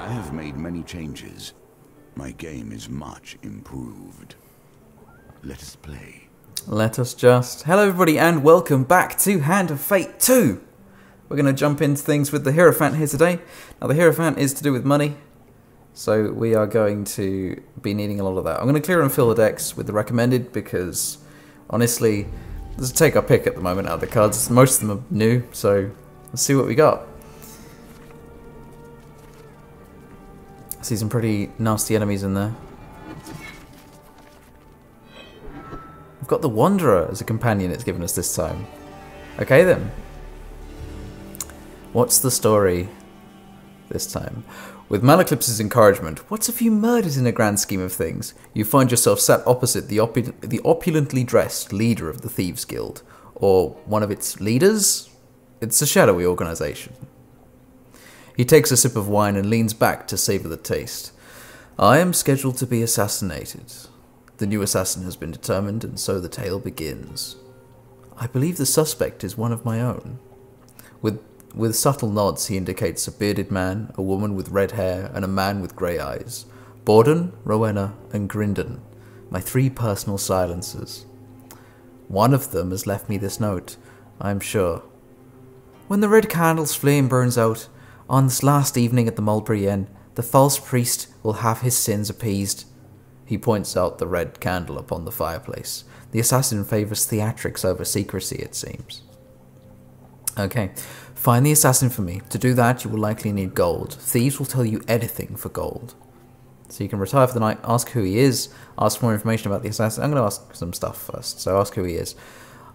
I have made many changes. My game is much improved. Let us play. Let us just... Hello everybody and welcome back to Hand of Fate 2! We're going to jump into things with the Heirophant here today. Now the Heirophant is to do with money, so we are going to be needing a lot of that. I'm going to clear and fill the decks with the recommended because, honestly, let's take our pick at the moment out of the cards. Most of them are new, so let's see what we got. I see some pretty nasty enemies in there. We've got the Wanderer as a companion it's given us this time. Okay then. What's the story this time? With Malaclipse's encouragement, what's a few murders in the grand scheme of things? You find yourself sat opposite the opulently dressed leader of the Thieves Guild. Or one of its leaders? It's a shadowy organisation. He takes a sip of wine and leans back to savour the taste. I am scheduled to be assassinated. The new assassin has been determined, and so the tale begins. I believe the suspect is one of my own. With subtle nods, he indicates a bearded man, a woman with red hair, and a man with grey eyes. Borden, Rowena, and Grindon, my three personal silencers. One of them has left me this note, I am sure. When the red candle's flame burns out, on this last evening at the Mulberry Inn, the false priest will have his sins appeased. He points out the red candle upon the fireplace. The assassin favours theatrics over secrecy, it seems. Okay, find the assassin for me. To do that, you will likely need gold. Thieves will tell you anything for gold. So you can retire for the night, ask who he is, ask more information about the assassin. I'm going to ask some stuff first, so ask who he is.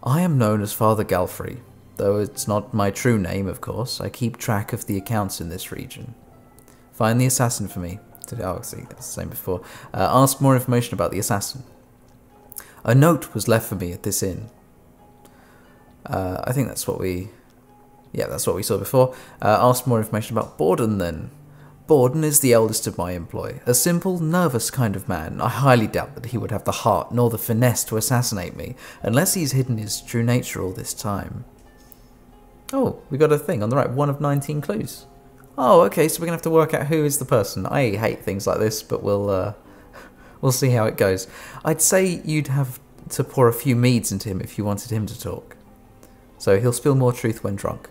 I am known as Father Galfrey, though it's not my true name, of course. I keep track of the accounts in this region. Find the assassin for me. Oh, see, that's the same before. Ask more information about the assassin. A note was left for me at this inn. I think that's what we... Yeah, that's what we saw before. Ask more information about Borden, then. Borden is the eldest of my employ. A simple, nervous kind of man. I highly doubt that he would have the heart nor the finesse to assassinate me, unless he's hidden his true nature all this time. Oh, we got a thing on the right. 1 of 19 clues. Oh, okay, so we're going to have to work out who is the person. I hate things like this, but we'll see how it goes. I'd say you'd have to pour a few meads into him if you wanted him to talk. So he'll spill more truth when drunk.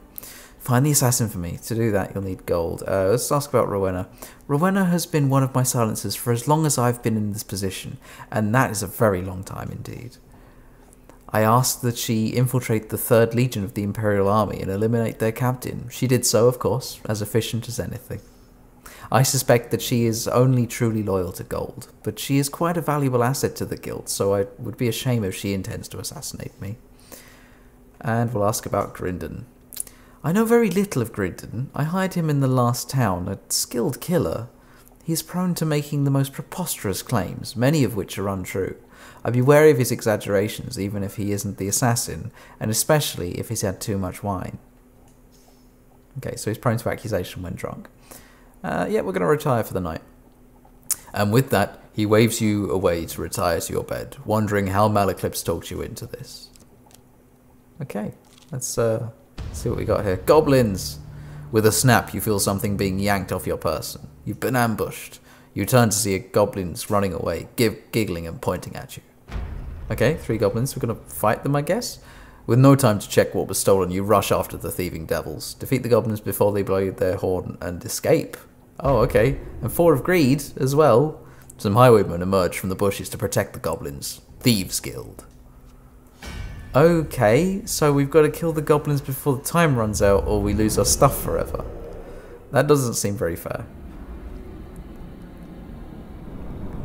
Find the assassin for me. To do that, you'll need gold. Let's ask about Rowena. Rowena has been one of my silencers for as long as I've been in this position, and that is a very long time indeed. I asked that she infiltrate the 3rd Legion of the Imperial Army and eliminate their captain. She did so, of course, as efficient as anything. I suspect that she is only truly loyal to gold, but she is quite a valuable asset to the guild, so it would be a shame if she intends to assassinate me. And we'll ask about Grindon. I know very little of Grindon. I hired him in the last town, a skilled killer. He is prone to making the most preposterous claims, many of which are untrue. I'd be wary of his exaggerations, even if he isn't the assassin, and especially if he's had too much wine. Okay, so he's prone to accusation when drunk. Yeah, we're going to retire for the night. And with that, he waves you away to retire to your bed, wondering how Malaclipse talked you into this. Okay, let's see what we got here. Goblins! With a snap, you feel something being yanked off your person. You've been ambushed. You turn to see goblins running away, giggling and pointing at you. Okay, 3 goblins. We're going to fight them, I guess? With no time to check what was stolen, you rush after the thieving devils. Defeat the goblins before they blow their horn and escape. Oh, okay. And 4 of greed as well. Some highwaymen emerge from the bushes to protect the goblins. Thieves Guild. Okay, so we've got to kill the goblins before the time runs out or we lose our stuff forever. That doesn't seem very fair.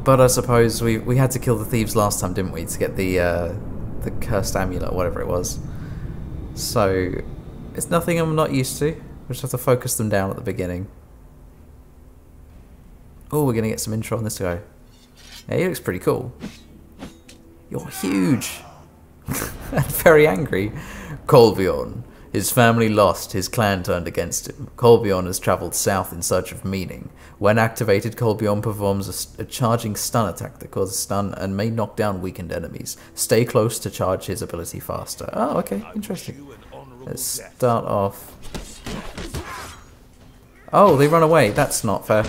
But I suppose we had to kill the thieves last time, didn't we, to get the cursed amulet, whatever it was. So, it's nothing I'm not used to. We just have to focus them down at the beginning. Oh, we're going to get some intro on this guy. Yeah, he looks pretty cool. You're huge! And very angry. Colbjorn. His family lost, his clan turned against him. Colbjorn has travelled south in search of meaning. When activated, Colbjorn performs a charging stun attack that causes stun and may knock down weakened enemies. Stay close to charge his ability faster. Oh, okay, interesting. Let's start off. Oh, they run away. That's not fair.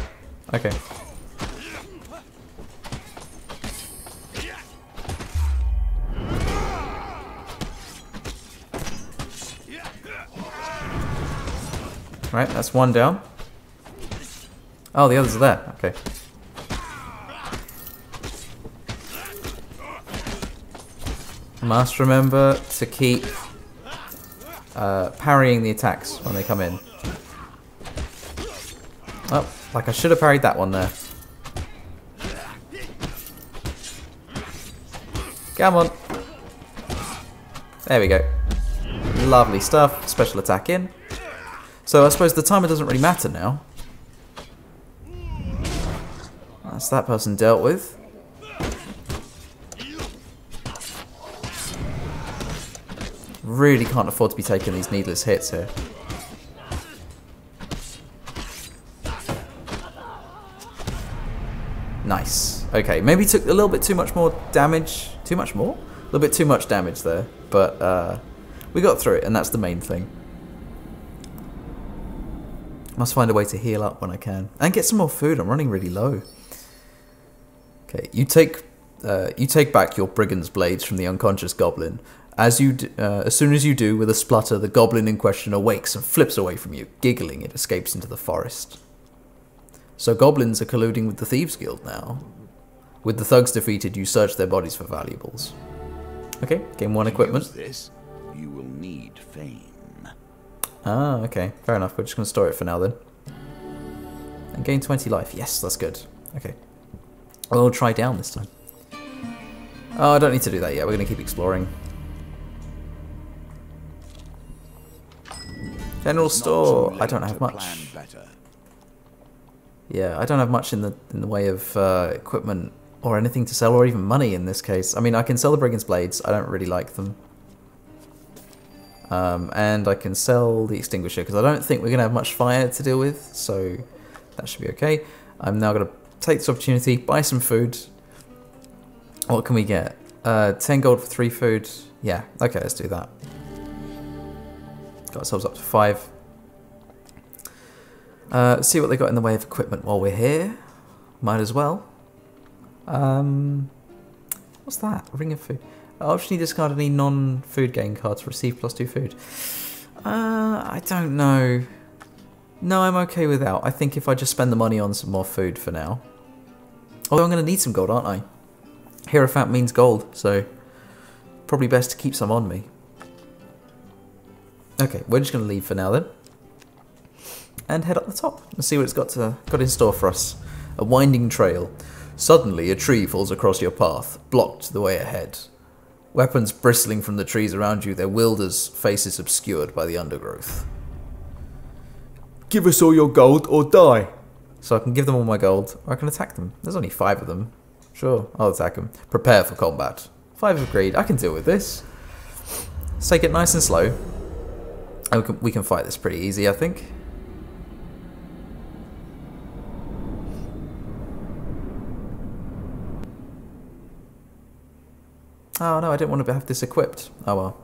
Okay. Right, that's one down. Oh, the others are there. Okay. Must remember to keep parrying the attacks when they come in. Oh, like I should have parried that one there. Come on. There we go. Lovely stuff. Special attack in. So I suppose the timer doesn't really matter now. That's that person dealt with. Really can't afford to be taking these needless hits here. Nice. Okay, maybe took a little bit too much more damage. Too much more? A little bit too much damage there. But we got through it, and that's the main thing. Must find a way to heal up when I can. And get some more food. I'm running really low. Okay, you take back your brigand's blades from the unconscious goblin. As soon as you do, with a splutter, the goblin in question awakes and flips away from you. Giggling, it escapes into the forest. So goblins are colluding with the Thieves Guild now. With the thugs defeated, you search their bodies for valuables. Okay, gain 1 equipment. To use this, you will need fame. Ah, okay, fair enough. We're just going to store it for now then. And gain 20 life. Yes, that's good. Okay. We'll try down this time. Oh, I don't need to do that yet. We're going to keep exploring. General store. I don't have much. Yeah, I don't have much in the way of equipment or anything to sell, or even money in this case. I mean, I can sell the Brigand's Blades. I don't really like them. And I can sell the Extinguisher, because I don't think we're going to have much fire to deal with, so that should be okay. I'm now going to take this opportunity, buy some food. What can we get? 10 gold for 3 food. Yeah, okay, let's do that. Got ourselves up to 5. Let's see what they got in the way of equipment while we're here. Might as well. What's that? Ring of food. Optionally discard any non-food gain cards. Receive +2 food. I don't know. No, I'm okay without. I think if I just spend the money on some more food for now. Although I'm going to need some gold, aren't I? Heirophant means gold, so probably best to keep some on me. Okay, we're just going to leave for now then. And head up the top and see what it's got in store for us. A winding trail. Suddenly, a tree falls across your path, blocked the way ahead. Weapons bristling from the trees around you, their wielders' faces obscured by the undergrowth. Give us all your gold or die. So I can give them all my gold, or I can attack them. There's only 5 of them. Sure, I'll attack them. Prepare for combat. 5 agreed. I can deal with this. Let's take it nice and slow. And we can fight this pretty easy, I think. Oh no, I didn't want to have this equipped. Oh well.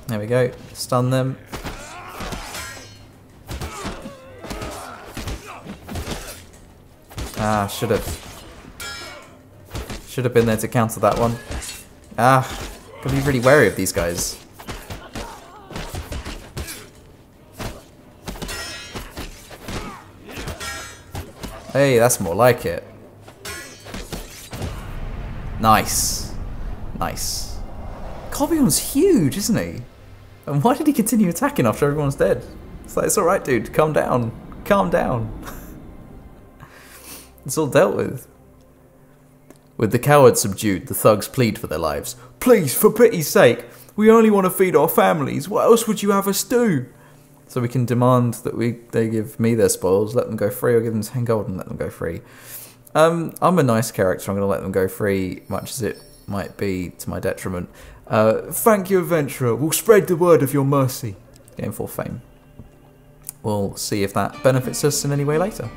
There we go. Stun them. Ah, should have been there to counter that one. Ah, gotta be really wary of these guys. Hey, that's more like it. Nice. Nice. Corbion's huge, isn't he? And why did he continue attacking after everyone's dead? It's like, it's alright, dude. Calm down. Calm down. It's all dealt with. With the cowards subdued, the thugs plead for their lives. Please, for pity's sake, we only want to feed our families. What else would you have us do? So we can demand that they give me their spoils, let them go free, or give them 10 gold and let them go free. I'm a nice character, I'm going to let them go free, much as it might be to my detriment. Thank you, adventurer. We'll spread the word of your mercy. Gain 4 fame. We'll see if that benefits us in any way later.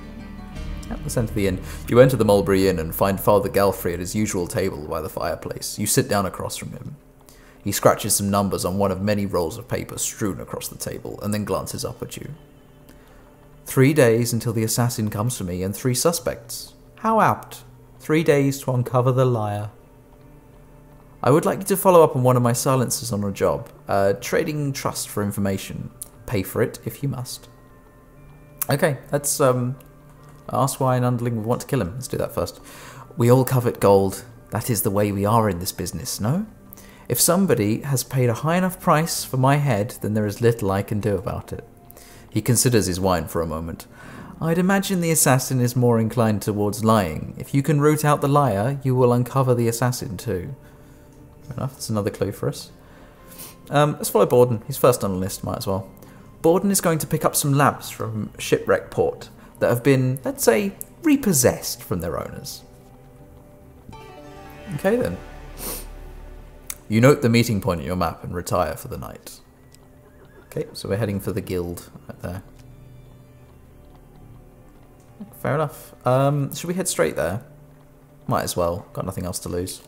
Let's enter the inn. You enter the Mulberry Inn and find Father Galfrey at his usual table by the fireplace. You sit down across from him. He scratches some numbers on one of many rolls of paper strewn across the table, and then glances up at you. 3 days until the assassin comes for me, and 3 suspects. How apt. 3 days to uncover the liar. I would like you to follow up on one of my silencers on a job. Trading trust for information. Pay for it if you must. Okay, let's ask why an underling would want to kill him. Let's do that first. We all covet gold. That is the way we are in this business, no? If somebody has paid a high enough price for my head, then there is little I can do about it. He considers his wine for a moment. I'd imagine the assassin is more inclined towards lying. If you can root out the liar, you will uncover the assassin too. Fair enough, that's another clue for us. Let's follow Borden. He's first on the list, might as well. Borden is going to pick up some lamps from Shipwreck Port that have been, let's say, repossessed from their owners. Okay then. You note the meeting point on your map and retire for the night. Okay, so we're heading for the guild right there. Fair enough. Should we head straight there? Might as well. Got nothing else to lose.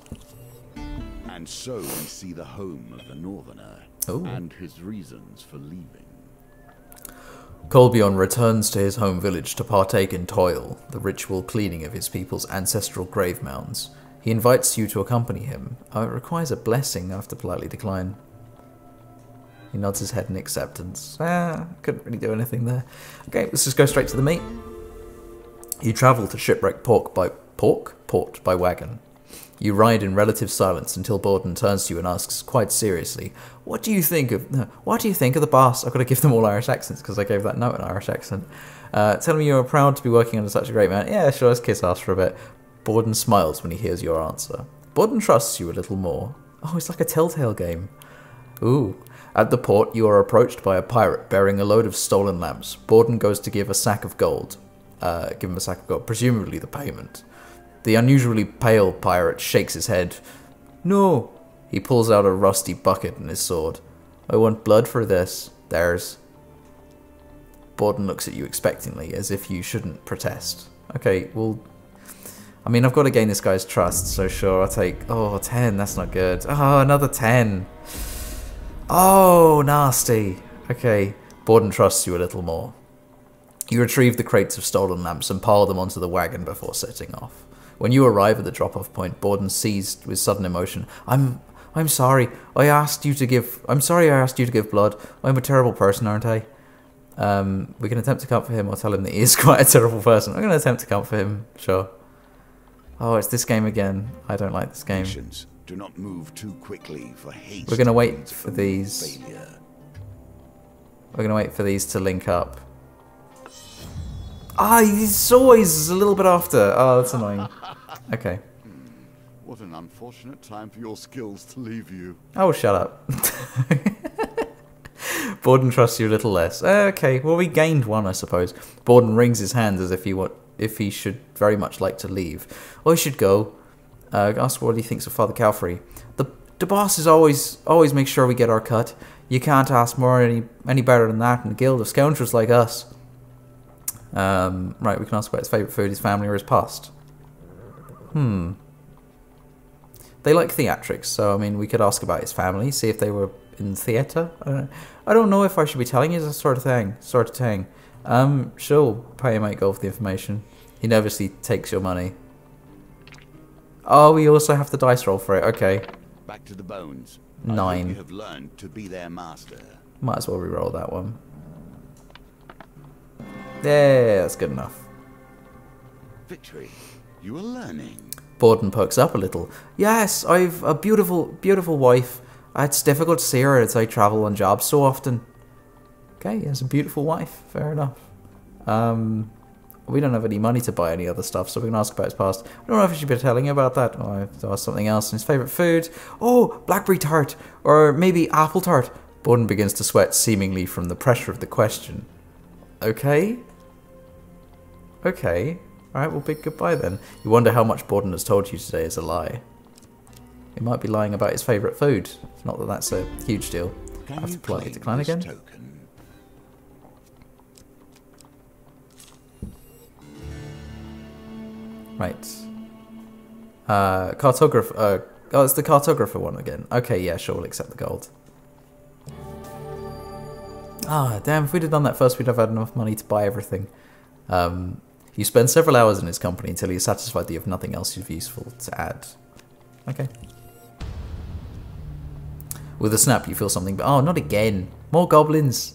And so we see the home of the Northerner. Ooh. And his reasons for leaving. Colbion returns to his home village to partake in toil, the ritual cleaning of his people's ancestral grave mounds. He invites you to accompany him. It requires a blessing. I have to politely decline. He nods his head in acceptance. Couldn't really do anything there. Okay, let's just go straight to the meat. You travel to Shipwreck Port by wagon. You ride in relative silence until Borden turns to you and asks, quite seriously, "What do you think of the boss?" I've got to give them all Irish accents because I gave that note an Irish accent. Tell me you are proud to be working under such a great man. Yeah, sure, let's kiss ass for a bit. Borden smiles when he hears your answer. Borden trusts you a little more. Oh, it's like a Telltale game. Ooh. At the port, you are approached by a pirate bearing a load of stolen lamps. Borden goes to give a sack of gold. Give him a sack of gold, presumably the payment. The unusually pale pirate shakes his head. No. He pulls out a rusty bucket and his sword. I want blood for this. There's. Borden looks at you expectantly, as if you shouldn't protest. Okay, well, I mean, I've got to gain this guy's trust, so sure, I'll take... Oh, 10, that's not good. Oh, another 10. Oh, nasty. Okay, Borden trusts you a little more. You retrieve the crates of stolen lamps and pile them onto the wagon before setting off. When you arrive at the drop-off point, Borden seized with sudden emotion. I'm sorry. I'm sorry I asked you to give blood. I'm a terrible person, aren't I? We can attempt to comfort him or tell him that he is quite a terrible person. I'm going to attempt to comfort him, sure. Oh, it's this game again. I don't like this game. Patience. Do not move too quickly for haste. We're going to wait for these. Failure. We're going to wait for these to link up. Ah, he's always a little bit after. Oh, that's annoying. Okay. What an unfortunate time for your skills to leave you. Oh, shut up. Borden trusts you a little less. Okay, well, we gained one, I suppose. Borden wrings his hands as if he should very much like to leave. I should go. Ask what he thinks of Father Calfrey. The boss is always make sure we get our cut. You can't ask more any better than that in a guild of scoundrels like us. Right, we can ask about his favourite food, his family, or his past. They like theatrics, so I mean, we could ask about his family, see if they were in theatre. I don't know if I should be telling you this sort of thing. Sure, pay might go for the information. He nervously takes your money. Oh, we also have the dice roll for it. Okay. Back to the bones. 9. I hope you have learned to be their master. Might as well re-roll that one. Yeah, that's good enough. Victory. You are learning. Borden perks up a little. Yes, I've a beautiful, beautiful wife. It's difficult to see her as I travel on jobs so often. Okay, he has a beautiful wife. Fair enough. We don't have any money to buy any other stuff, so we can ask about his past. I don't know if I should be telling you about that. Oh, I have to ask something else. His favourite food. Oh, blackberry tart. Or maybe apple tart. Borden begins to sweat, seemingly from the pressure of the question. Okay. Okay. Alright, well, big goodbye then. You wonder how much Borden has told you today is a lie. He might be lying about his favourite food. Not that that's a huge deal. I have to politely decline again. Right. Cartographer. Oh, it's the cartographer one again. Okay, yeah, sure, we'll accept the gold. Ah, damn, if we'd have done that first, we'd have had enough money to buy everything. You spend several hours in his company until you're satisfied that you have nothing else useful to add. Okay. With a snap, you feel something, but oh, not again. More goblins.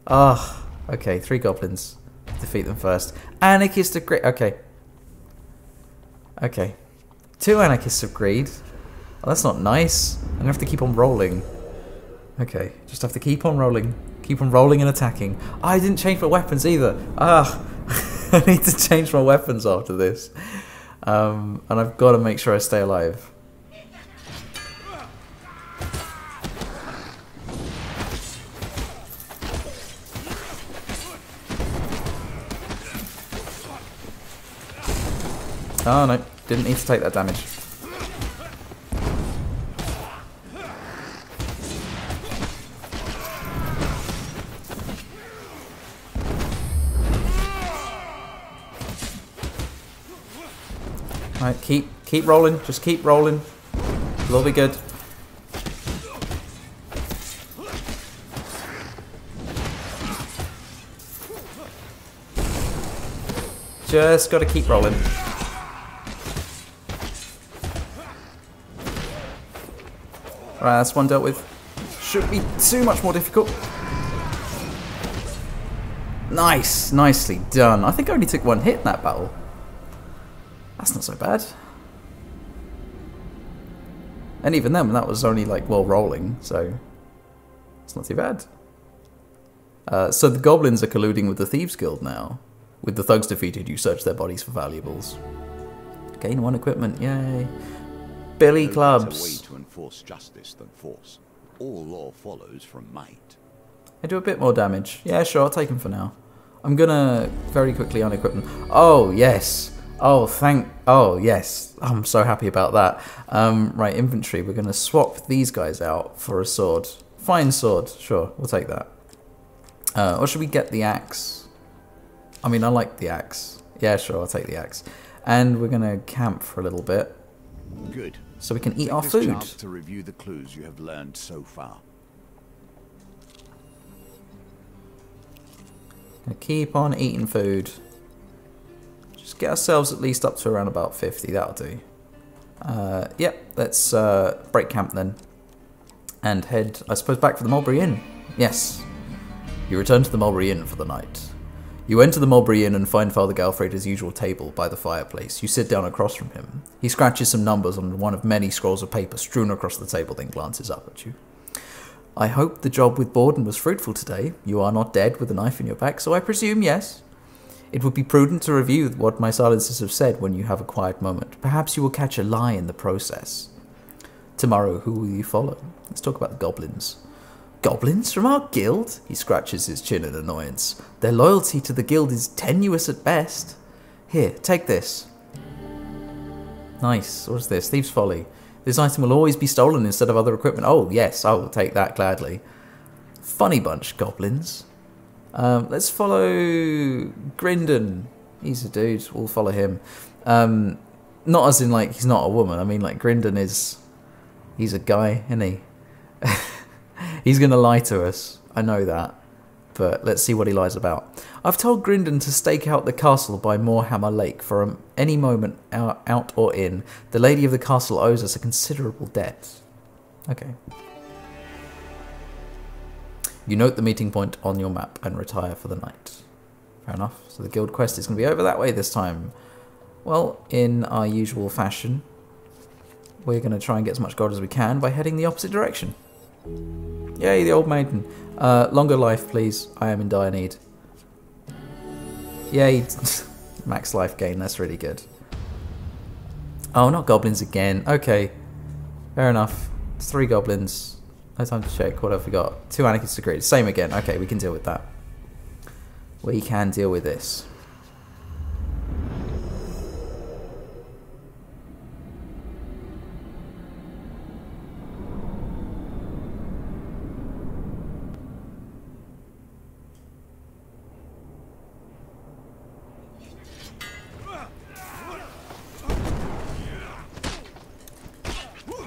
Ah, okay, 3 goblins. Defeat them first. Anarchist of Greed. Okay. Okay. 2 Anarchists of Greed. Oh, that's not nice. I'm gonna have to keep on rolling. Okay, just have to keep on rolling. Keep on rolling and attacking. Oh, I didn't change my weapons either. Ah, I need to change my weapons after this. And I've got to make sure I stay alive. Oh no, didn't need to take that damage. Alright, keep rolling, just keep rolling. It'll all be good. Just gotta keep rolling. Right, that's one dealt with. Shouldn't be too much more difficult. Nice, nicely done. I think I only took 1 hit in that battle. That's not so bad. And even then, that was only like while rolling, so it's not too bad. So the goblins are colluding with the Thieves Guild now. With the thugs defeated, you search their bodies for valuables. Gain 1 equipment, yay. Billy clubs. No better way to enforce justice than force. All law follows from might. I do a bit more damage. Yeah, sure, I'll take them for now. I'm gonna very quickly unequip them. Oh, yes. Oh, yes. I'm so happy about that. Right, inventory. We're gonna swap these guys out for a sword. Fine sword. Sure, we'll take that. Or should we get the axe? I mean, I like the axe. Yeah, sure, I'll take the axe. And we're gonna camp for a little bit. Good. So we can eat our Take food. this chance to review the clues you have learned so far. Gonna keep on eating food. Just get ourselves at least up to around about 50. That'll do. Yep. Let's break camp then, and head, I suppose, back for the Mulberry Inn. Yes. You return to the Mulberry Inn for the night. You enter the Mulberry Inn and find Father Galfred at his usual table by the fireplace. You sit down across from him. He scratches some numbers on one of many scrolls of paper strewn across the table, then glances up at you. I hope the job with Borden was fruitful today. You are not dead with a knife in your back, so I presume yes. It would be prudent to review what my silencers have said when you have a quiet moment. Perhaps you will catch a lie in the process. Tomorrow, who will you follow? Let's talk about the goblins. Goblins from our guild? He scratches his chin in annoyance. Their loyalty to the guild is tenuous at best. Here, take this. Nice. What's this? Thieves' Folly. This item will always be stolen instead of other equipment. Oh, yes, I will take that gladly. Funny bunch, goblins. Let's follow Grindon. He's a dude. We'll follow him. Not as in, like, he's not a woman. I mean, like, Grindon is... He's a guy, isn't he? He's going to lie to us. I know that. But let's see what he lies about. I've told Grindon to stake out the castle by Moorhammer Lake for any moment out or in. The lady of the castle owes us a considerable debt. Okay. You note the meeting point on your map and retire for the night. Fair enough. So the guild quest is going to be over that way this time. Well, in our usual fashion, we're going to try and get as much gold as we can by heading the opposite direction. Yay, the old maiden. Longer life, please. I am in dire need. Yay. Max life gain. That's really good. Oh, not goblins again. Okay. Fair enough. It's 3 goblins. No time to check. What have we got? 2 anarchists agreed. Same again. Okay, we can deal with that. We can deal with this.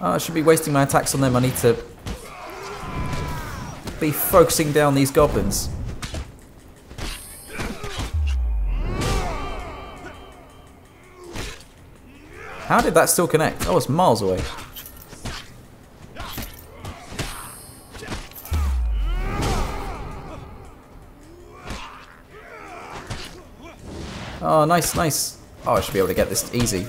Oh, I should be wasting my attacks on them. I need to be focusing down these goblins. How did that still connect? Oh, it's miles away. Oh, nice, nice. Oh, I should be able to get this easy.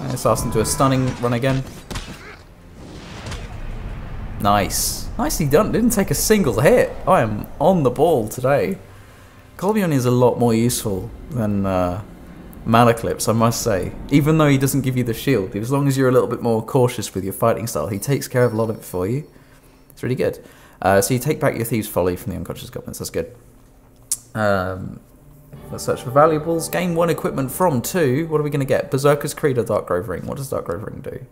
Let's ask them to a stunning run again. Nice. Nicely done. Didn't take a single hit. I am on the ball today. Colbion is a lot more useful than Malaclips, I must say. Even though he doesn't give you the shield, as long as you're a little bit more cautious with your fighting style, he takes care of a lot of it for you. It's really good. So you take back your Thieves' Folly from the unconscious goblins. That's good. Let's search for valuables. Gain 1 equipment from 2. What are we going to get? Berserker's Creed or Darkgrove Ring? What does Darkgrove Ring do?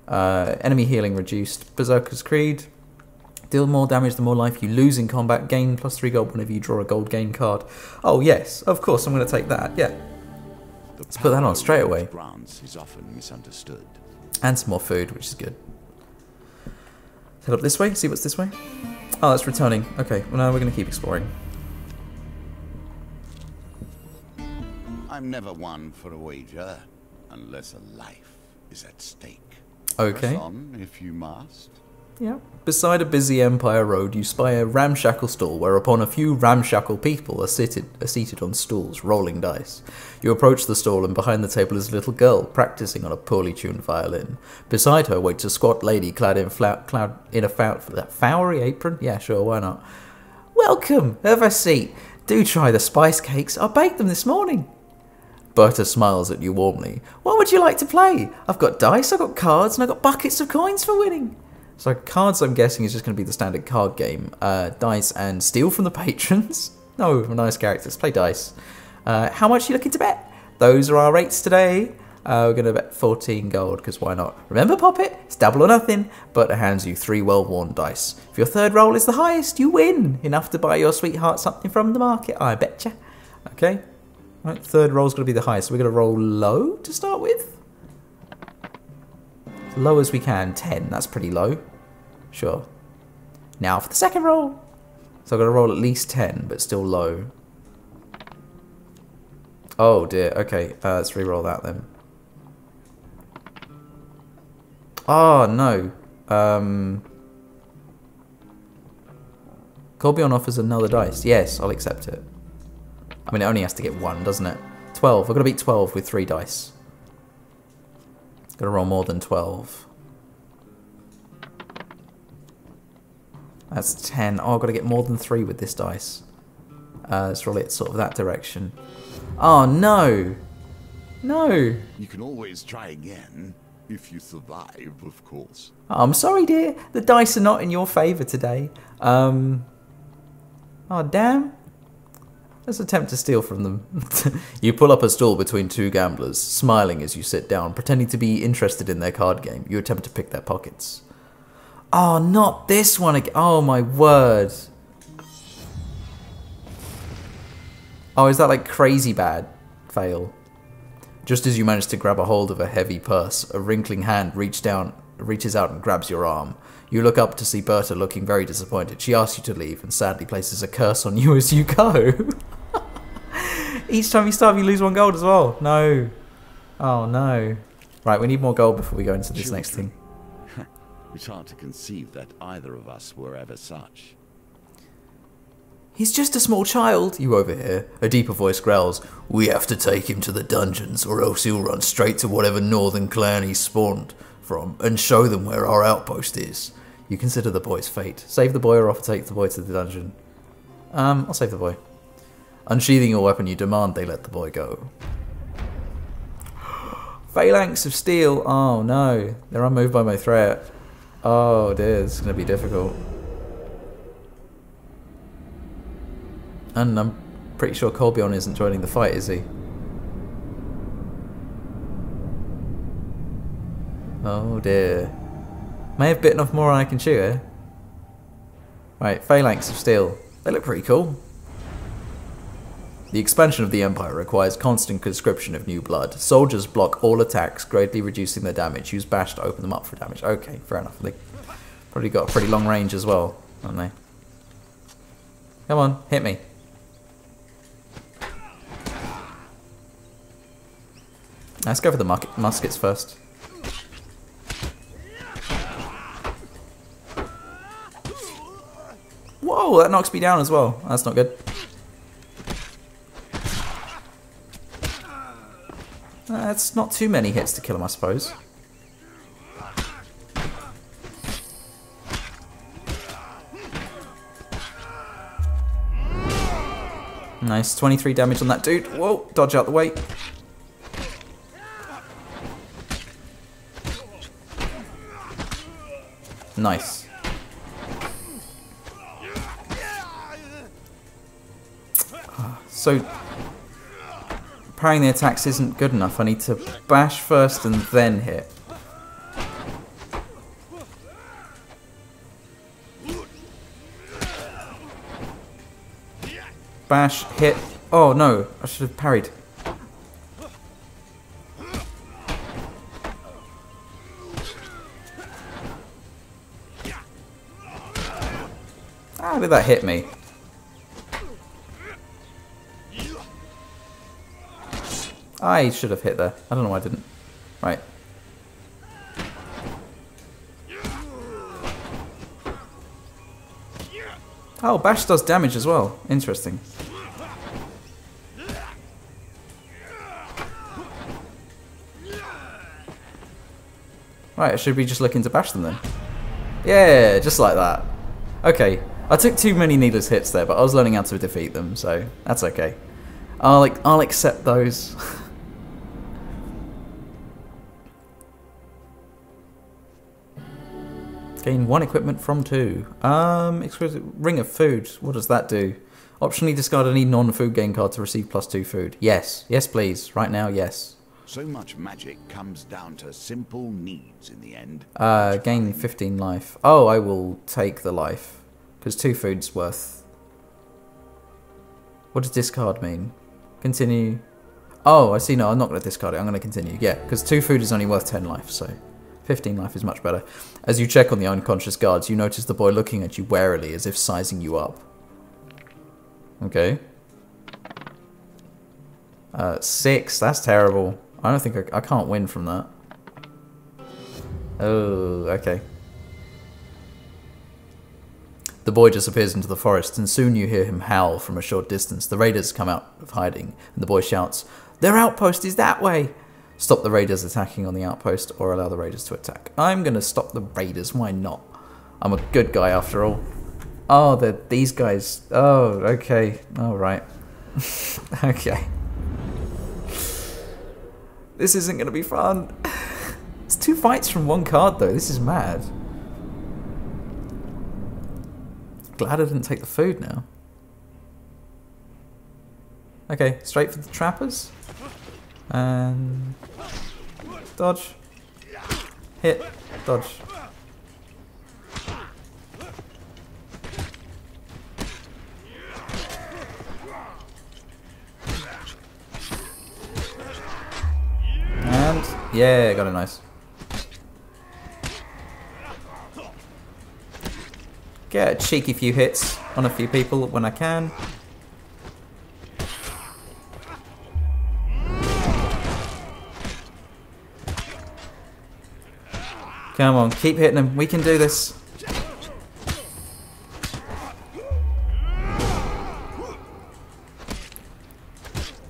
Enemy healing reduced. Berserker's Creed. Deal more damage the more life you lose in combat. Gain +3 gold whenever you draw a gold gain card. Oh yes, of course I'm going to take that. Yeah. Let's put that on straight away. Is often misunderstood. And some more food, which is good. Head up this way. See what's this way. Oh, that's returning. Okay, well now we're going to keep exploring. I'm never one for a wager, unless a life is at stake. Okay. Press on, if you must. Yeah. Beside a busy Empire road, you spy a ramshackle stall whereupon a few ramshackle people are seated on stools, rolling dice. You approach the stall, and behind the table is a little girl practicing on a poorly tuned violin. Beside her waits a squat lady clad in a flowery apron. Yeah, sure, why not? Welcome. Have a seat. Do try the spice cakes. I baked them this morning. Berta smiles at you warmly. What would you like to play? I've got dice, I've got cards, and I've got buckets of coins for winning. So cards, I'm guessing, is just going to be the standard card game. Dice and steal from the patrons. No, nice characters. Play dice. How much are you looking to bet? Those are our rates today. We're going to bet 14 gold, because why not? Remember, Poppet? It's double or nothing, but it hands you 3 well-worn dice. If your third roll is the highest, you win. Enough to buy your sweetheart something from the market, I betcha. Okay. Right, third roll's going to be the highest. So we're going to roll low to start with. As low as we can. 10. That's pretty low. Sure. Now for the second roll. So I've got to roll at least 10, but still low. Oh dear. Okay, let's re-roll that then. Oh no. Colbion offers another dice. Yes, I'll accept it. I mean, it only has to get 1, doesn't it? 12. I've got to beat 12 with 3 dice. Got to roll more than 12. That's 10. Oh, I've got to get more than 3 with this dice. Let's roll it sort of that direction. Oh, no. No. You can always try again, if you survive, of course. Oh, I'm sorry, dear. The dice are not in your favour today. Oh, damn. Let's attempt to steal from them. You pull up a stall between 2 gamblers, smiling as you sit down, pretending to be interested in their card game. You attempt to pick their pockets. Oh, not this one again. Oh, my word. Oh, is that like crazy bad? Fail. Just as you manage to grab a hold of a heavy purse, a wrinkling hand reaches out and grabs your arm. You look up to see Berta looking very disappointed. She asks you to leave and sadly places a curse on you as you go. Each time you starve, you lose 1 gold as well. No. Oh, no. Right, we need more gold before we go into this next thing. It's hard to conceive that either of us were ever such. He's just a small child, you overhear. A deeper voice growls, We have to take him to the dungeons, or else he'll run straight to whatever northern clan he's spawned from, and show them where our outpost is. You consider the boy's fate. Save the boy or offer to take the boy to the dungeon. I'll save the boy. Unsheathing your weapon, you demand they let the boy go. Phalanx of steel. Oh no, they're unmoved by my threat. Oh dear, it's going to be difficult. And I'm pretty sure Colbion isn't joining the fight, is he? Oh dear. May have bitten off more than I can chew here. Right, Phalanx of Steel. They look pretty cool. The expansion of the Empire requires constant conscription of new blood. Soldiers block all attacks, greatly reducing their damage. Use bash to open them up for damage. Okay, fair enough. They probably got a pretty long range as well, haven't they? Come on, hit me. Let's go for the muskets first. Whoa, that knocks me down as well. That's not good. That's not too many hits to kill him, I suppose. Nice, 23 damage on that dude. Whoa, dodge out the way. Nice. So, parrying the attacks isn't good enough. I need to bash first and then hit. Bash, hit. Oh no, I should have parried. How did that hit me? I should have hit there. I don't know why I didn't. Right. Oh, bash does damage as well. Interesting. Right, I should be just looking to bash them then. Yeah, just like that. Okay, I took too many needless hits there, but I was learning how to defeat them, so that's okay. I'll accept those. Gain 1 equipment from 2. Exquisite ring of food. What does that do? Optionally discard any non-food gain card to receive +2 food. Yes. Yes, please. Right now, yes. So much magic comes down to simple needs in the end. Gain 15 life. Oh, I will take the life. Because 2 food's worth... What does discard mean? Continue. Oh, I see. No, I'm not going to discard it. I'm going to continue. Yeah, because 2 food is only worth 10 life, so... 15 life is much better. As you check on the unconscious guards, you notice the boy looking at you warily as if sizing you up. Okay. 6, that's terrible. I don't think I can't win from that. Oh, okay. The boy disappears into the forest, and soon you hear him howl from a short distance. The raiders come out of hiding, and the boy shouts, "Their outpost is that way!" Stop the raiders attacking on the outpost, or allow the raiders to attack. I'm going to stop the raiders, why not? I'm a good guy after all. Oh, they're these guys. Oh, okay. Alright. Okay. This isn't going to be fun. It's 2 fights from 1 card though, this is mad. Glad I didn't take the food now. Okay, straight for the trappers. And dodge, hit, dodge. And yeah, got it nice. Get a cheeky few hits on a few people when I can. Come on, keep hitting them. We can do this.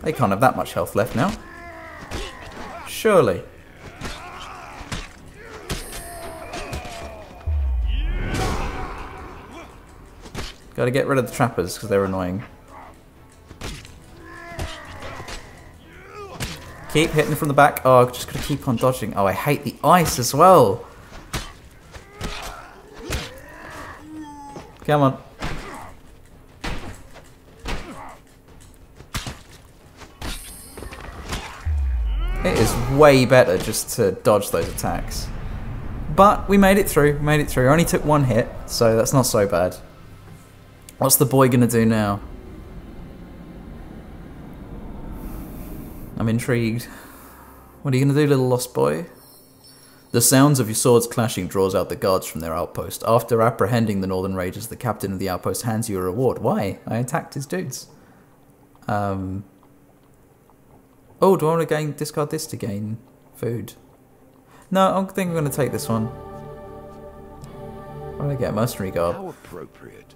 They can't have that much health left now. Surely. Gotta get rid of the trappers because they're annoying. Keep hitting from the back. Oh, I've just gotta keep on dodging. Oh, I hate the ice as well. Come on. It is way better just to dodge those attacks. But we made it through. I only took 1 hit, so that's not so bad. What's the boy gonna do now? I'm intrigued. What are you going to do, little lost boy? The sounds of your swords clashing draws out the guards from their outpost. After apprehending the northern raiders, the captain of the outpost hands you a reward. Why? I attacked his dudes. Oh, do I want to discard this to gain food? No, I think I'm going to take this one. What did I get? Mercenary garb. How appropriate.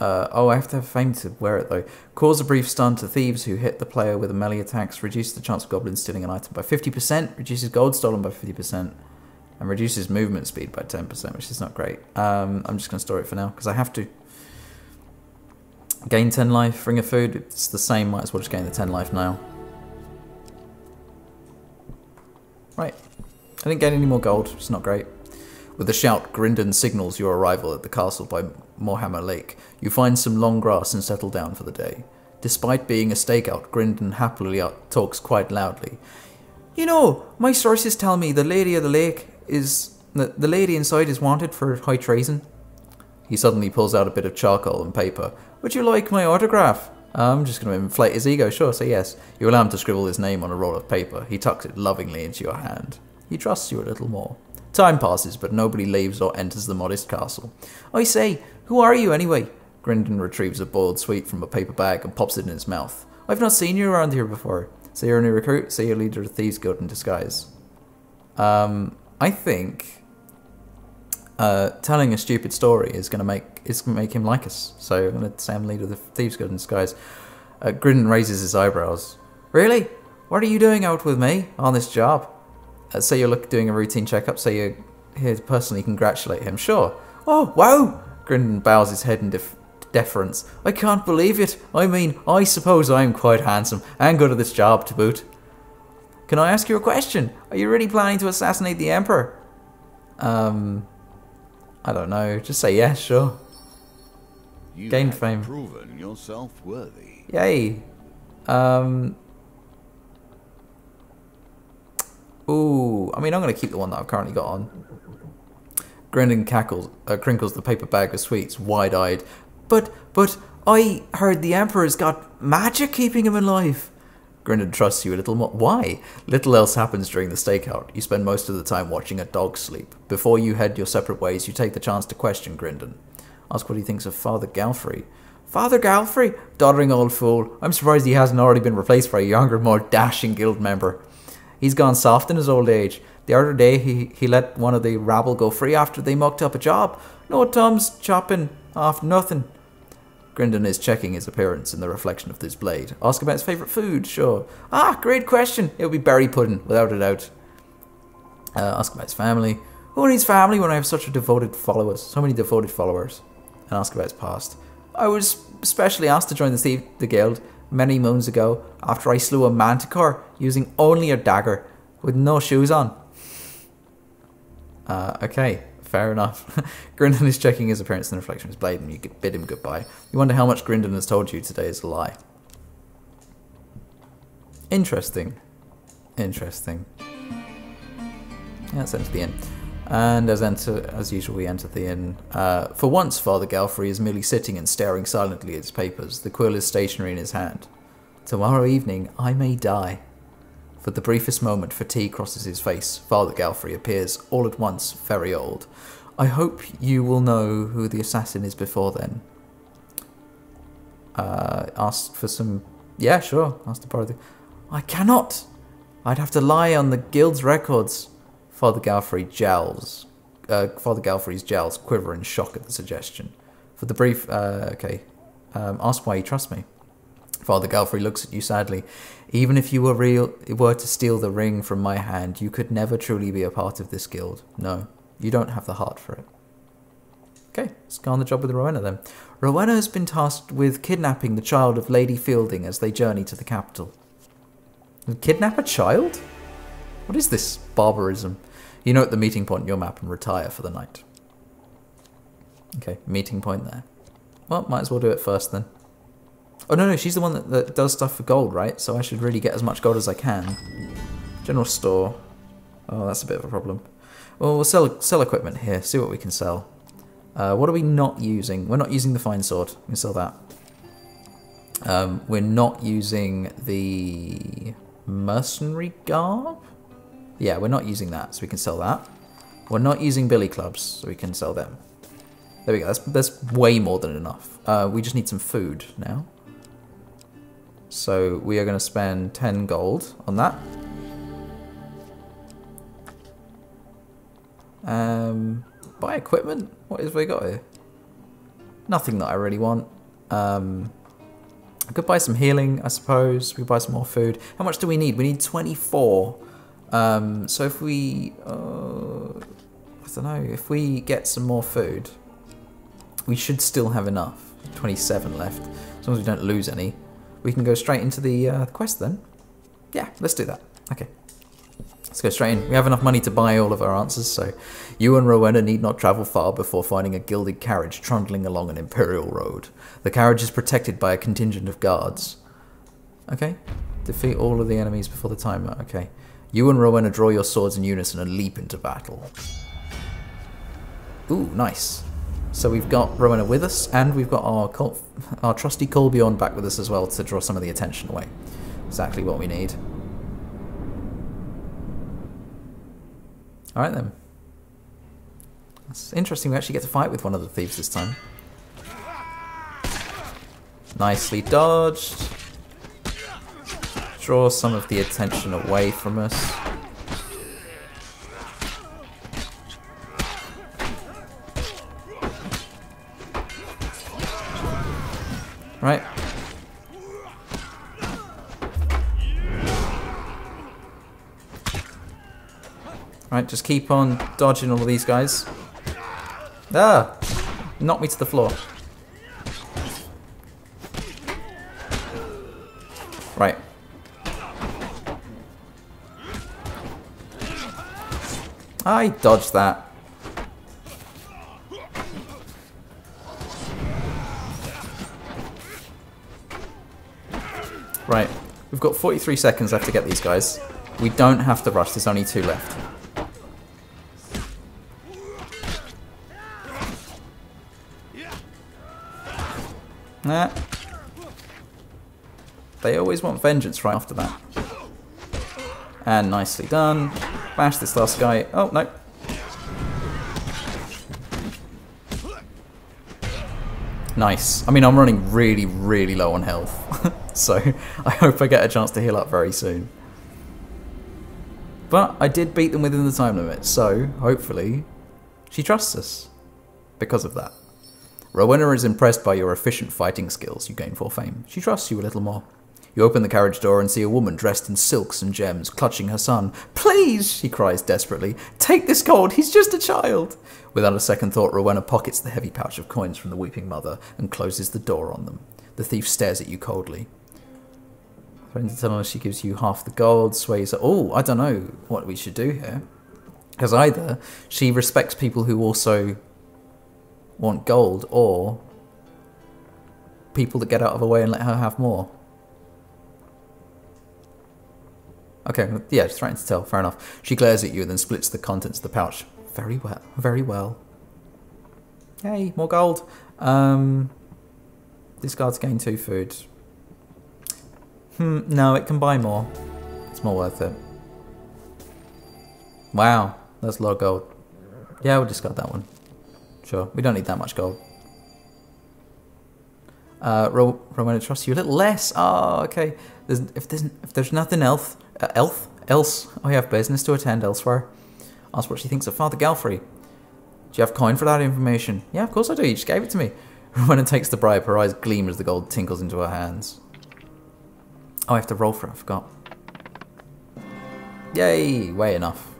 Oh, I have to have fame to wear it though. Cause a brief stun to thieves who hit the player with a melee attacks. Reduces the chance of goblins stealing an item by 50%. Reduces gold stolen by 50%. And reduces movement speed by 10%, which is not great. I'm just going to store it for now, because I have to. Gain 10 life, ring of food. It's the same, might as well just gain the 10 life now. Right. I didn't get any more gold, it's not great. With a shout, Grindon signals your arrival at the castle by Mohammer Lake. You find some long grass and settle down for the day. Despite being a stakeout, Grindon happily talks quite loudly. You know, my sources tell me the lady of the lake is... The lady inside is wanted for high treason. He suddenly pulls out a bit of charcoal and paper. Would you like my autograph? I'm just going to inflate his ego. Sure, say yes. You allow him to scribble his name on a roll of paper. He tucks it lovingly into your hand. He trusts you a little more. Time passes, but nobody leaves or enters the modest castle. I say, who are you anyway? Grindon retrieves a boiled sweet from a paper bag and pops it in his mouth. I've not seen you around here before. So you're a new recruit? So you're leader of the Thieves Guild in disguise. I think telling a stupid story is going to make him like us. So I'm going to say I'm leader of the Thieves Guild in disguise. Grindon raises his eyebrows. Really? What are you doing out with me on this job? Say you're doing a routine checkup, so you're here to personally congratulate him. Sure. Oh, wow! Grindon bows his head in deference. I can't believe it. I mean, I suppose I'm quite handsome and good at this job to boot. Can I ask you a question? Are you really planning to assassinate the Emperor? I don't know. Just say yes, sure. You Gained have fame. proven yourself worthy. Yay. Ooh, I mean, I'm going to keep the one that I've currently got on. Grindon crinkles the paper bag of sweets, wide-eyed. But I heard the Emperor's got magic keeping him alive. Grindon trusts you a little more. Why? Little else happens during the stakeout. You spend most of the time watching a dog sleep. Before you head your separate ways, you take the chance to question Grindon. Ask what he thinks of Father Galfrey. Father Galfrey? Doddering old fool. I'm surprised he hasn't already been replaced by a younger, more dashing guild member. He's gone soft in his old age. The other day, he let one of the rabble go free after they mucked up a job. No thumbs chopping off nothing. Grindon is checking his appearance in the reflection of this blade. Ask about his favourite food, sure. Ah, great question. It'll be berry pudding, without a doubt. Ask about his family. Who needs family when I have such a devoted followers? So many devoted followers. And ask about his past. I was specially asked to join the guild many moons ago after I slew a manticore using only a dagger with no shoes on. Okay, fair enough. Grindon is checking his appearance in the reflection of his blade and you bid him goodbye. You wonder how much Grindon has told you today is a lie. Interesting. Interesting. Yeah, let's enter the inn. And as usual, we enter the inn. For once, Father Galfrey is merely sitting and staring silently at his papers. The quill is stationary in his hand. Tomorrow evening, I may die. For the briefest moment, fatigue crosses his face. Father Galfrey appears, all at once, very old. I hope you will know who the assassin is before then. Ask for some... Yeah, sure. Ask to borrow the... I cannot! I'd have to lie on the guild's records. Father Galfrey's jowls quiver in shock at the suggestion. For the brief... ask why you trust me. Father Galfrey looks at you sadly. Even if you were to steal the ring from my hand, you could never truly be a part of this guild. No, you don't have the heart for it. Okay, let's go on the job with Rowena then. Rowena has been tasked with kidnapping the child of Lady Fielding as they journey to the capital. Kidnap a child? What is this barbarism? You note the meeting point on your map and retire for the night. Okay, meeting point there. Well, might as well do it first then. Oh, no, she's the one that does stuff for gold, right? So I should really get as much gold as I can. General store. Oh, that's a bit of a problem. Well, we'll sell equipment here, see what we can sell. What are we not using? We're not using the fine sword. We can sell that. We're not using the mercenary garb. Yeah, we're not using that, so we can sell that. We're not using billy clubs, so we can sell them. There we go. That's way more than enough. We just need some food now. So we are going to spend 10 gold on that. Buy equipment? What have we got here? Nothing that I really want. I could buy some healing, I suppose. We buy some more food. How much do we need? We need 24. So if we... I don't know. If we get some more food, we should still have enough. 27 left. As long as we don't lose any. We can go straight into the quest then. Yeah, let's do that. Okay. Let's go straight in. We have enough money to buy all of our answers, so you and Rowena need not travel far before finding a gilded carriage trundling along an imperial road. The carriage is protected by a contingent of guards. Okay. Defeat all of the enemies before the timer. Okay. You and Rowena draw your swords in unison and leap into battle. Ooh, nice. So we've got Rowena with us, and we've got our trusty Colbjorn back with us as well to draw some of the attention away. Exactly what we need. Alright then. It's interesting we actually get to fight with one of the thieves this time. Nicely dodged. Draw some of the attention away from us. Right. Right, just keep on dodging all of these guys. Ah! Knock me to the floor. Right. I dodged that. Right, we've got 43 seconds left to get these guys. We don't have to rush, there's only 2 left. Nah. They always want vengeance right after that. And nicely done. Bash this last guy. Oh, no. Nice. I mean, I'm running really, really low on health. So I hope I get a chance to heal up very soon. But I did beat them within the time limit, so hopefully she trusts us because of that. Rowena is impressed by your efficient fighting skills. You gain 4 fame. She trusts you a little more. You open the carriage door and see a woman dressed in silks and gems, clutching her son. Please, she cries desperately, take this gold, he's just a child. Without a second thought, Rowena pockets the heavy pouch of coins from the weeping mother and closes the door on them. The thief stares at you coldly. Threatening to tell her she gives you half the gold, sways her. Oh, I don't know what we should do here. Because either she respects people who also want gold, or people that get out of her way and let her have more. Okay, yeah, just threatening to tell, fair enough. She glares at you and then splits the contents of the pouch. Very well, very well. Yay, more gold. This guard's gained 2 food. No, it can buy more. It's more worth it. Wow, that's a lot of gold. Yeah, we'll discard that one. Sure, we don't need that much gold. Rowena trusts you a little less. Oh, okay. If there's nothing else, I have business to attend elsewhere. Ask what she thinks of Father Galfrey. Do you have coin for that information? Yeah, of course I do. You just gave it to me. Rowena takes the bribe. Her eyes gleam as the gold tinkles into her hands. Oh, I have to roll for it. I forgot. Yay! Way enough.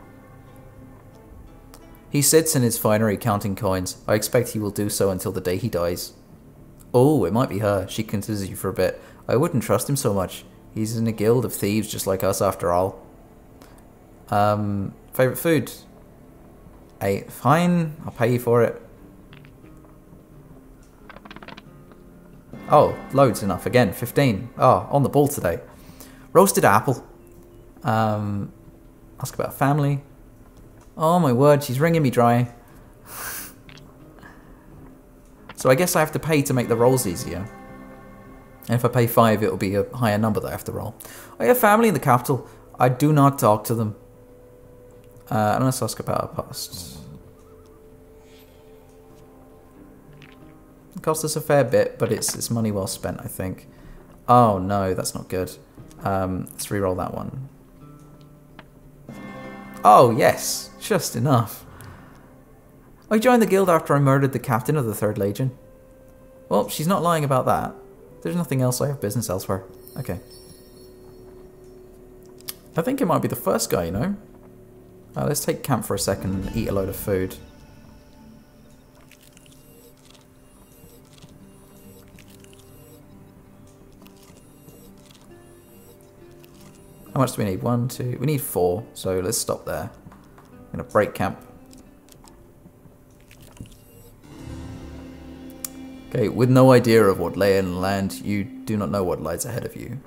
He sits in his finery counting coins. I expect he will do so until the day he dies. Oh, it might be her. She considers you for a bit. I wouldn't trust him so much. He's in a guild of thieves just like us after all. Favourite food? Fine, I'll pay you for it. Oh, loads enough. Again, 15. Oh, on the ball today. Roasted apple. Ask about family. Oh my word, she's wringing me dry. So I guess I have to pay to make the rolls easier. And if I pay 5, it'll be a higher number that I have to roll. I have family in the capital. I do not talk to them. Unless I ask about our past. It costs us a fair bit, but it's money well spent, I think. Oh no, that's not good. Let's re-roll that one. Oh yes, just enough. I joined the guild after I murdered the captain of the 3rd Legion. Well, she's not lying about that. There's nothing else, I have business elsewhere. Okay. I think it might be the first guy, you know? Let's take camp for a second and eat a load of food. How much do we need? 1, 2... We need 4, so let's stop there. I'm going to break camp. Okay, with no idea of what lay in land, you do not know what lies ahead of you.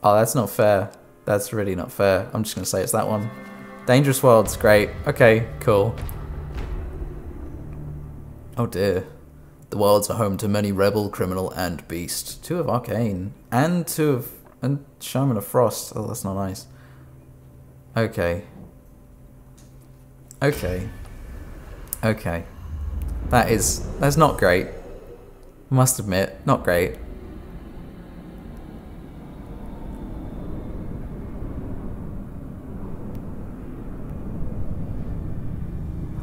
Oh, that's not fair. That's really not fair. I'm just going to say it's that one. Dangerous Worlds, great. Okay, cool. Oh dear. The worlds are home to many rebel, criminal, and beast. 2 of Arcane. And 2 of... And Shaman of Frost. Oh, that's not nice. Okay. Okay. Okay. That's not great. Must admit, not great.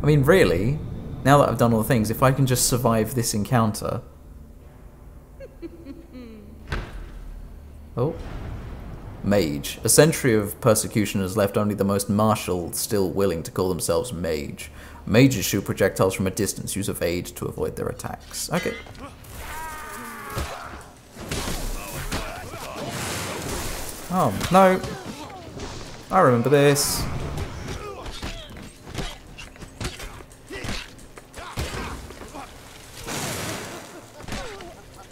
I mean, really, now that I've done all the things, if I can just survive this encounter... Oh. Mage. A century of persecution has left only the most martial still willing to call themselves mage. Mages shoot projectiles from a distance, use evade to avoid their attacks. Okay. Oh, no. I remember this.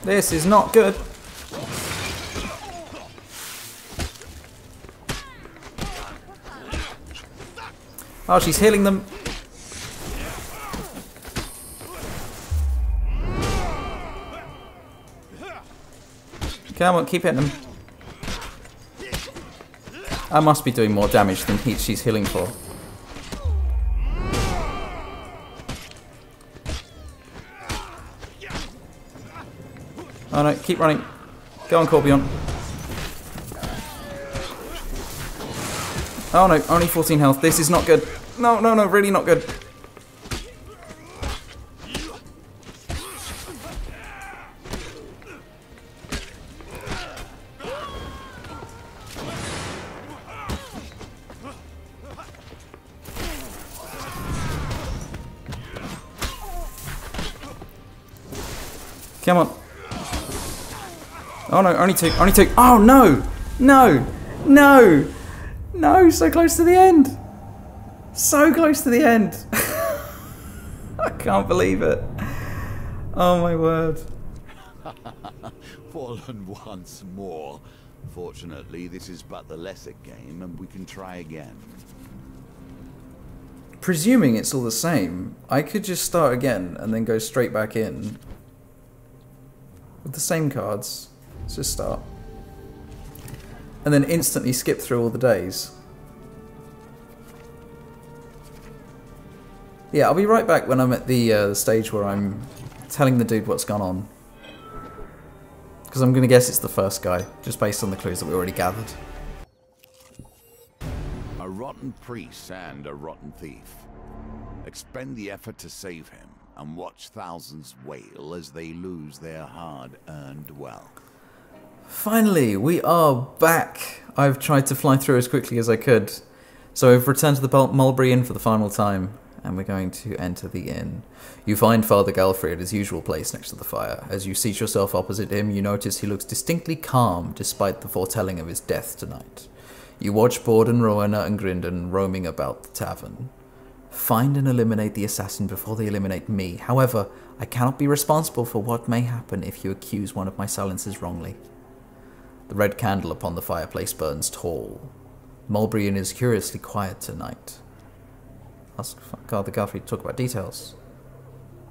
This is not good. Oh, she's healing them. Come on, keep hitting them. I must be doing more damage than she's healing for. Oh no, keep running. Go on, Corbion. Oh no, only 14 health. This is not good. No, no, no, really not good. Come on. Oh no, only 2, only 2. Oh no! No! No! No, so close to the end! So close to the end! I can't believe it. Oh my word. Fallen once more. Fortunately, this is but the lesser game, and we can try again. Presuming it's all the same, I could just start again and then go straight back in. With the same cards. Let's just start. And then instantly skip through all the days. Yeah, I'll be right back when I'm at the stage where I'm telling the dude what's gone on. Because I'm going to guess it's the first guy, just based on the clues that we already gathered. A rotten priest and a rotten thief. Expend the effort to save him, and watch thousands wail as they lose their hard-earned wealth. Finally, we are back. I've tried to fly through as quickly as I could. So I've returned to the Mulberry Inn for the final time, and we're going to enter the inn. You find Father Galfrey at his usual place next to the fire. As you seat yourself opposite him, you notice he looks distinctly calm despite the foretelling of his death tonight. You watch Borden, Rowena, and Grindon roaming about the tavern. Find and eliminate the assassin before they eliminate me. However, I cannot be responsible for what may happen if you accuse one of my silencers wrongly. The red candle upon the fireplace burns tall. Mulberry Inn is curiously quiet tonight. Ask Father Galfrey to talk about details.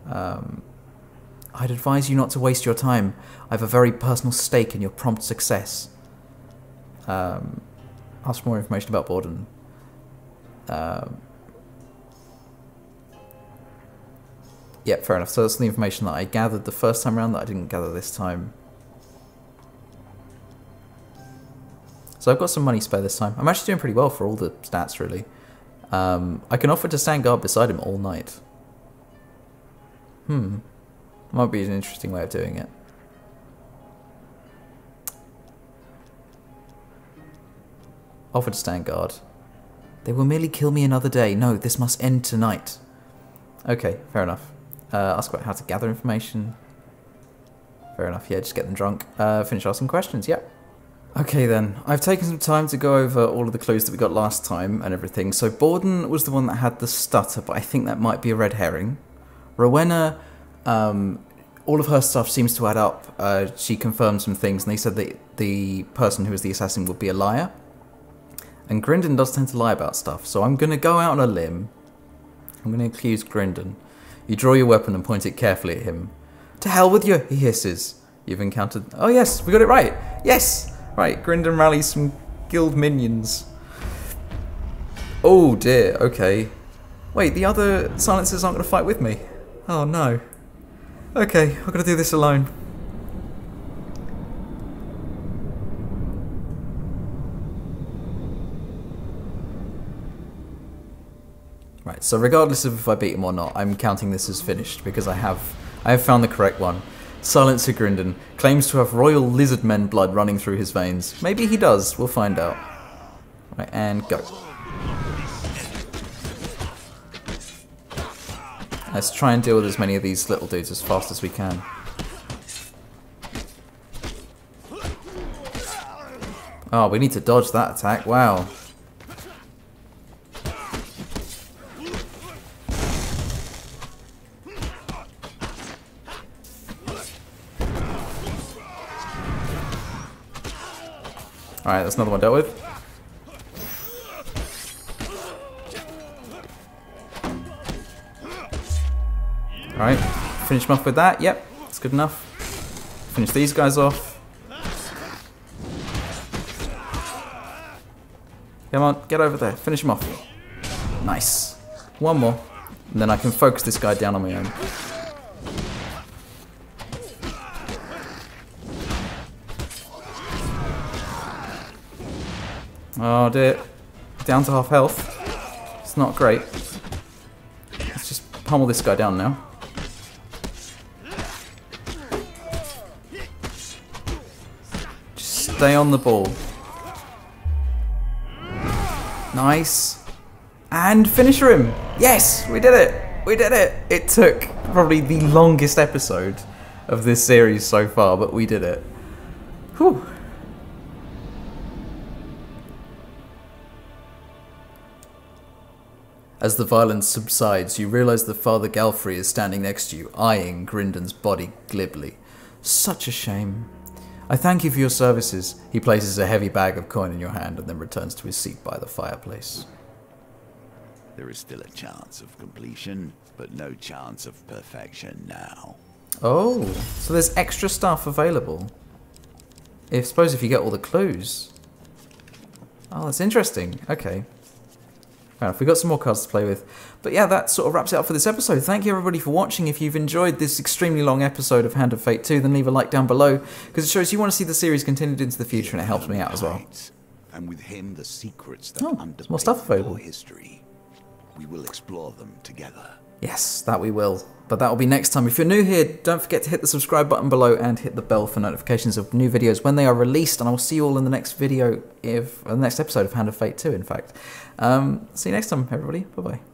I'd advise you not to waste your time. I have a very personal stake in your prompt success. Ask for more information about Borden. Yeah, fair enough. So that's the information that I gathered the first time around that I didn't gather this time. So I've got some money spare this time. I'm actually doing pretty well for all the stats, really. I can offer to stand guard beside him all night. Might be an interesting way of doing it. Offer to stand guard. They will merely kill me another day. No, this must end tonight. Okay, fair enough. Ask about how to gather information. Fair enough, yeah, just get them drunk. Finish asking questions, yep. Okay then, I've taken some time to go over all of the clues that we got last time and everything. So Borden was the one that had the stutter, but I think that might be a red herring. Rowena, all of her stuff seems to add up. She confirmed some things, and they said that the person who was the assassin would be a liar. And Grindon does tend to lie about stuff, so I'm going to go out on a limb. I'm going to accuse Grindon. You draw your weapon and point it carefully at him. To hell with you, he hisses. You've encountered... Oh yes, we got it right. Yes! Right, Grindon rallies some guild minions. Oh dear, okay. Wait, the other silencers aren't going to fight with me. Oh no. Okay, I've got to do this alone. Right, so regardless of if I beat him or not, I'm counting this as finished because I have found the correct one. Silencer Grindon claims to have royal lizard men blood running through his veins. Maybe he does, we'll find out. Right, and go. Let's try and deal with as many of these little dudes as fast as we can. Oh, we need to dodge that attack, wow. Alright, that's another one dealt with. Alright, finish them off with that. Yep, that's good enough. Finish these guys off. Come on, get over there. Finish them off. Nice. One more. And then I can focus this guy down on my own. Oh dear. Down to half health. It's not great. Let's just pummel this guy down now. Just stay on the ball. Nice. And finisher him. Yes, we did it. We did it. It took probably the longest episode of this series so far, but we did it. Whew. As the violence subsides, you realise that Father Galfrey is standing next to you, eyeing Grindon's body glibly. Such a shame. I thank you for your services. He places a heavy bag of coin in your hand and then returns to his seat by the fireplace. There is still a chance of completion, but no chance of perfection now. Oh, so there's extra stuff available. Suppose if you get all the clues. Oh, that's interesting. Okay. Fair enough. We've got some more cards to play with. But yeah, that sort of wraps it up for this episode. Thank you everybody for watching. If you've enjoyed this extremely long episode of Hand of Fate 2, then leave a like down below, because it shows you want to see the series continued into the future, and it helps me out as well. And with him, the secrets that there's more stuff available. History. We will explore them together. Yes, that we will. But that will be next time. If you're new here, don't forget to hit the subscribe button below and hit the bell for notifications of new videos when they are released. And I will see you all in the next video, the next episode of Hand of Fate 2, in fact. See you next time, everybody. Bye-bye.